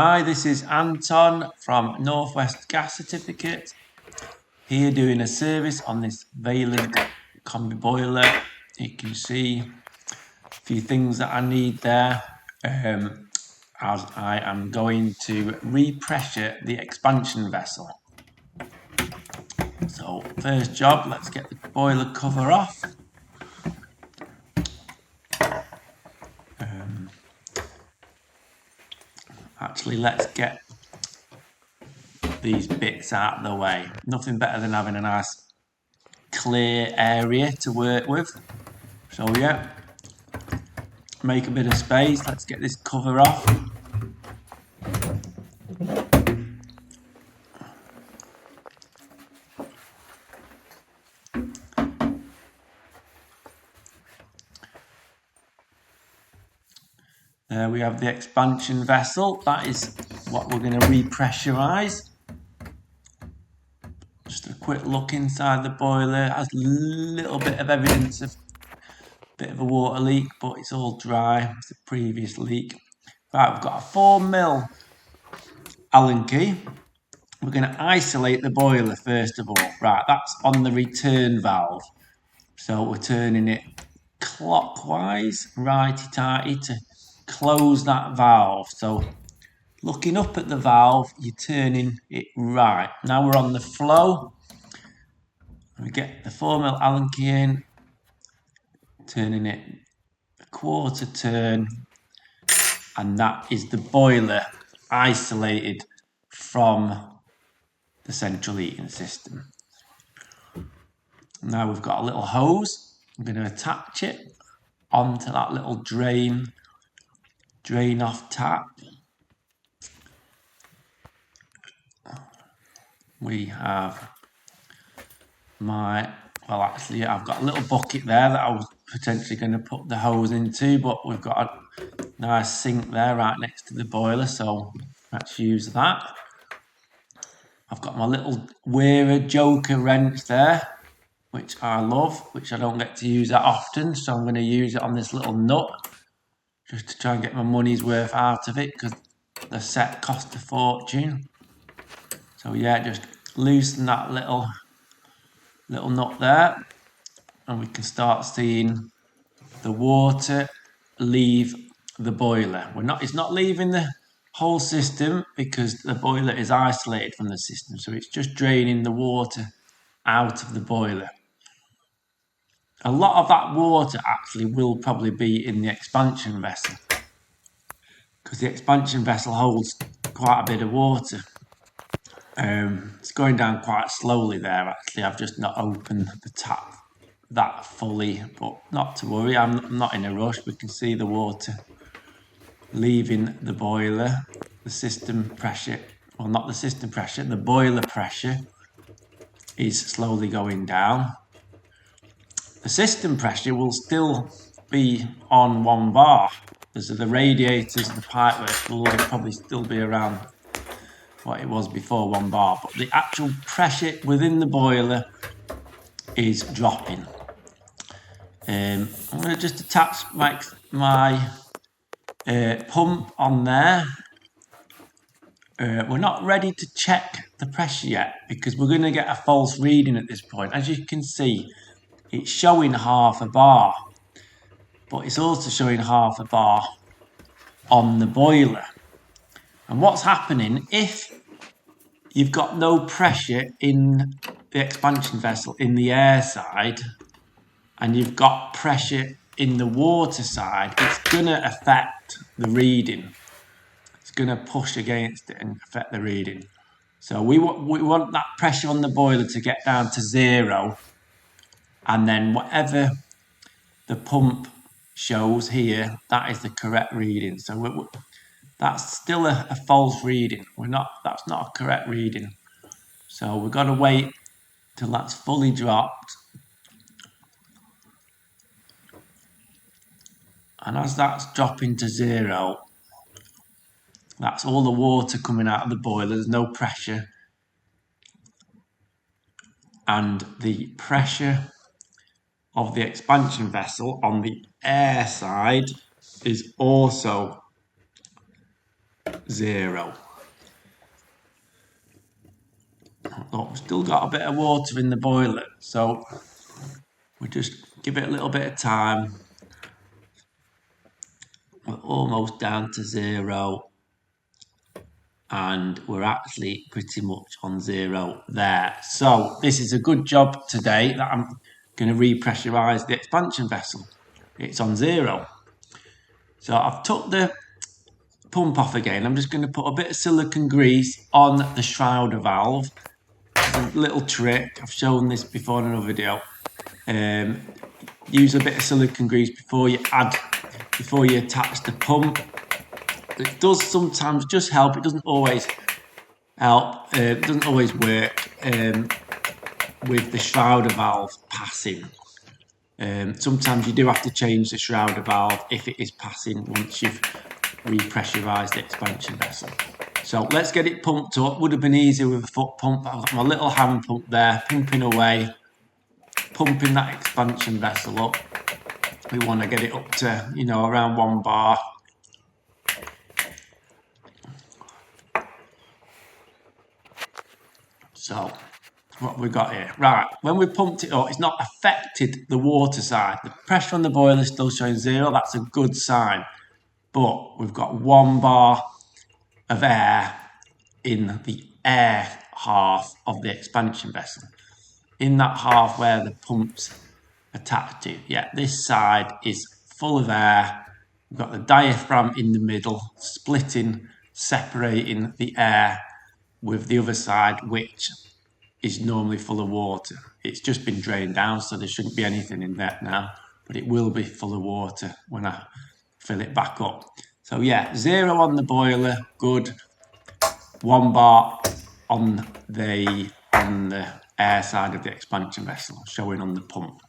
Hi, this is Anton from Northwest Gas Certificate. Here doing a service on this Vaillant combi boiler. You can see a few things that I need there as I am going to repressure the expansion vessel. So first job, let's get the boiler cover off. Actually, let's get these bits out of the way. Nothing better than having a nice clear area to work with. So yeah, make a bit of space. Let's get this cover off. There we have the expansion vessel. That is what we're going to repressurize. Just a quick look inside the boiler. Has a little bit of evidence of a bit of a water leak, but it's all dry. It's a previous leak. Right, we've got a 4mm Allen key. We're going to isolate the boiler first of all. Right, that's on the return valve. So we're turning it clockwise, righty-tighty, to close that valve. So looking up at the valve, you're turning it right. Now we're on the flow. We get the 4mm Allen key in, turning it a quarter turn, and that is the boiler isolated from the central heating system. Now we've got a little hose. I'm going to attach it onto that little drain off tap. We have I've got a little bucket there that I was potentially going to put the hose into, but we've got a nice sink there right next to the boiler, so let's use that. I've got my little Wearer Joker wrench there, which I love, which I don't get to use that often, so I'm going to use it on this little nut just to try and get my money's worth out of it, because the set cost a fortune. So yeah, just loosen that little nut there, and we can start seeing the water leave the boiler. It's not leaving the whole system because the boiler is isolated from the system, so it's just draining the water out of the boiler. A lot of that water actually will probably be in the expansion vessel, because the expansion vessel holds quite a bit of water. It's going down quite slowly there actually. I've just not opened the tap that fully, but not to worry, I'm not in a rush. We can see the water leaving the boiler. The system pressure, well, not the system pressure, the boiler pressure is slowly going down. The system pressure will still be on 1 bar. So the radiators, the pipework will probably still be around what it was before 1 bar, but the actual pressure within the boiler is dropping. I'm going to just attach my pump on there. We're not ready to check the pressure yet because we're going to get a false reading at this point. As you can see, it's showing 1/2 bar, but it's also showing 1/2 bar on the boiler. And what's happening if you've got no pressure in the expansion vessel in the air side and you've got pressure in the water side, it's going to affect the reading. It's going to push against it and affect the reading. So we want that pressure on the boiler to get down to 0, and then whatever the pump shows here, that is the correct reading. So that's still a false reading. That's not a correct reading. So we've got to wait till that's fully dropped. And as that's dropping to 0, that's all the water coming out of the boiler. There's no pressure. And the pressure of the expansion vessel on the air side is also 0. Oh, we've still got a bit of water in the boiler, so we just give it a little bit of time. We're almost down to 0, and we're actually pretty much on 0 there. So this is a good job today that I'm going to repressurize the expansion vessel. It's on 0. So I've took the pump off again. I'm just going to put a bit of silicone grease on the shrouder valve. It's a little trick. I've shown this before in another video. Use a bit of silicone grease before you attach the pump. It does sometimes just help. It doesn't always help. It doesn't always work with the shrouder valve passing. Sometimes you do have to change the shrouder valve if it is passing once you've repressurized the expansion vessel. So let's get it pumped up. Would have been easier with a foot pump. I've got my little hand pump there, pumping away, pumping that expansion vessel up. We want to get it up to, around 1 bar. So what have we got here? Right, when we pumped it up, it's not affected the water side. The pressure on the boiler is still showing 0. That's a good sign. But we've got 1 bar of air in the air half of the expansion vessel. In that half where the pump's attached to. Yeah, this side is full of air. We've got the diaphragm in the middle, splitting, separating the air with the other side, which is normally full of water. It's just been drained down, so there shouldn't be anything in there now, but it will be full of water when I fill it back up. So yeah, 0 on the boiler, good. 1 bar on the air side of the expansion vessel, showing on the pump.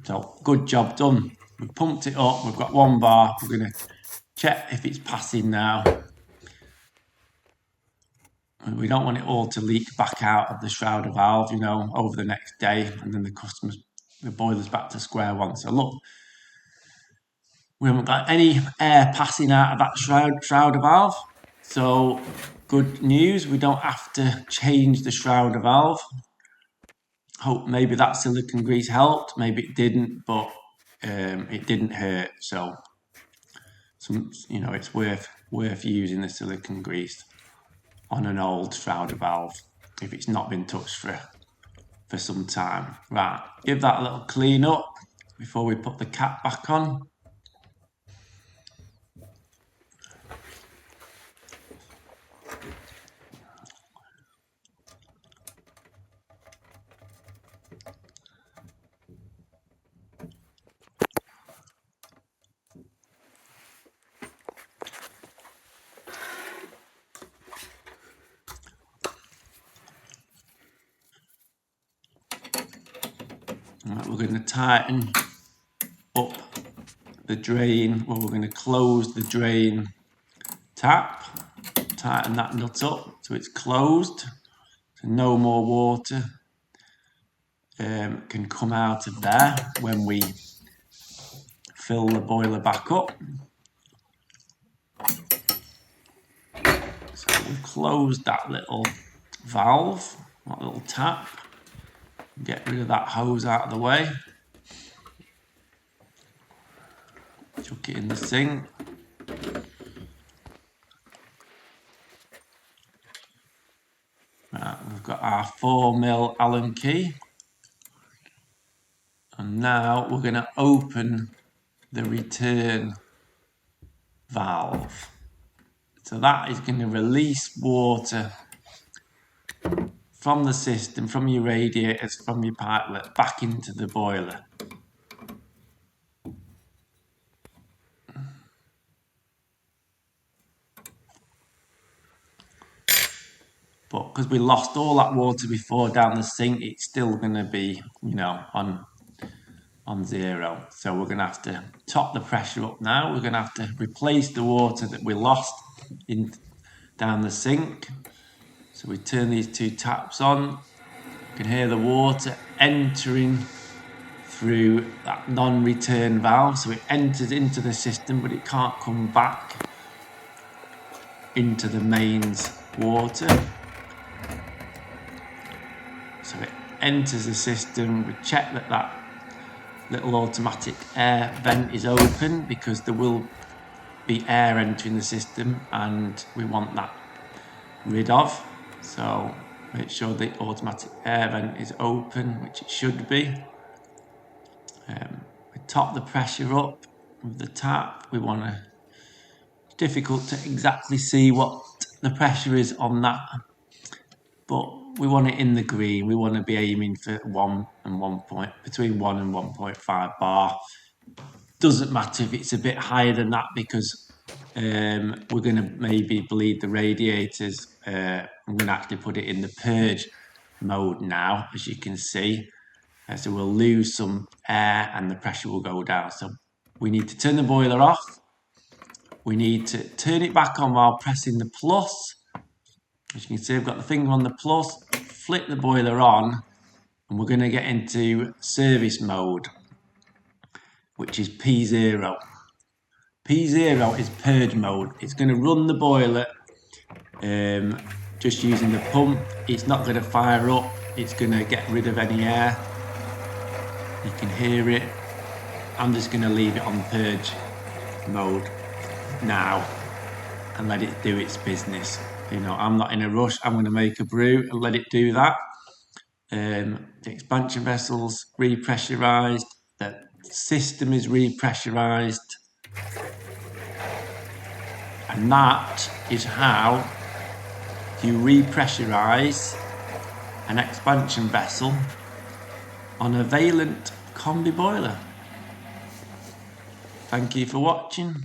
So good job done. We've pumped it up, we've got 1 bar. We're going to check if it's passing now. We don't want it all to leak back out of the shrouder valve, over the next day, and then the boiler's back to square one. So look, we haven't got any air passing out of that shrouder valve. So good news, we don't have to change the shrouder valve. Hope maybe that silicone grease helped, maybe it didn't, but it didn't hurt. So it's worth using the silicone grease on an old shrouder valve if it's not been touched for some time. Right, give that a little clean up before we put the cap back on. Right, we're going to tighten up the drain. Well, we're going to close the drain tap, tighten that nut up so it's closed, so no more water can come out of there when we fill the boiler back up. So we've closed that little valve, that little tap. Get rid of that hose out of the way. Chuck it in the sink. Right, we've got our 4mm Allen key. And now we're going to open the return valve. So that is going to release water from the system, from your radiators, from your pipelet, back into the boiler. But because we lost all that water before down the sink, it's still going to be, on 0. So we're going to have to top the pressure up now. We're going to have to replace the water that we lost down the sink. So we turn these 2 taps on. You can hear the water entering through that non-return valve. So it enters into the system, but it can't come back. into the mains water. So it enters the system. We check that that little automatic air vent is open, because there will be air entering the system and we want that rid of. So make sure the automatic air vent is open, which it should be. We top the pressure up with the tap. We want to, it's difficult to exactly see what the pressure is on that, but we want it in the green. We want to be aiming for between 1 and 1.5 bar. Doesn't matter if it's a bit higher than that, because we're going to maybe bleed the radiators. I'm going to actually put it in the purge mode now, as you can see. So we'll lose some air and the pressure will go down. So we need to turn the boiler off. We need to turn it back on while pressing the plus. As you can see, I've got the finger on the plus, flip the boiler on, and we're going to get into service mode, which is P0. P0 is purge mode. It's going to run the boiler just using the pump. It's not going to fire up. It's going to get rid of any air. You can hear it. I'm just going to leave it on purge mode now and let it do its business. You know, I'm not in a rush. I'm going to make a brew and let it do that. The expansion vessel's repressurized. The system is repressurized. And that is how you repressurize an expansion vessel on a Vaillant combi boiler. Thank you for watching.